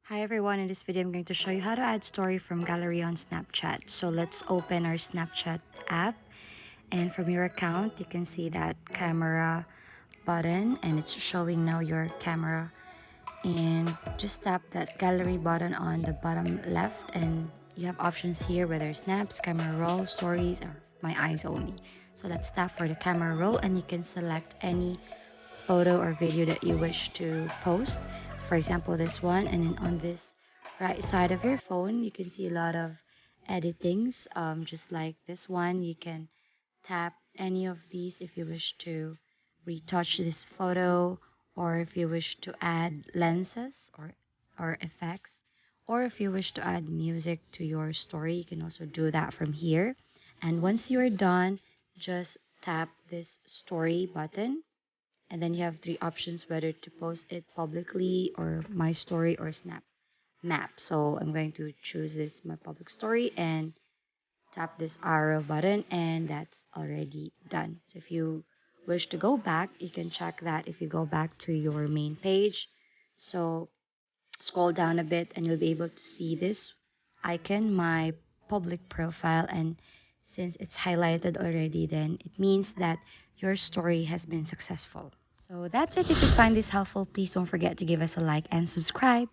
Hi everyone, in this video I'm going to show you how to add story from gallery on Snapchat. So let's open our Snapchat app, and from your account you can see that camera button and it's showing now your camera, and just tap that gallery button on the bottom left and you have options here whether snaps, camera roll, stories, or my eyes only. So let's tap for the camera roll and you can select any photo or video that you wish to post. So for example, this one, and then on this right side of your phone, you can see a lot of editings. Just like this one, you can tap any of these if you wish to retouch this photo, or if you wish to add lenses or effects, or if you wish to add music to your story, you can also do that from here. And once you're done, just tap this story button, and then you have three options whether to post it publicly or my story or snap map. So I'm going to choose this my public story and tap this arrow button, and that's already done. So if you wish to go back, you can check that if you go back to your main page. So scroll down a bit and you'll be able to see this icon, my public profile, and since it's highlighted already, then it means that your story has been successful. So that's it. If you find this helpful, please don't forget to give us a like and subscribe.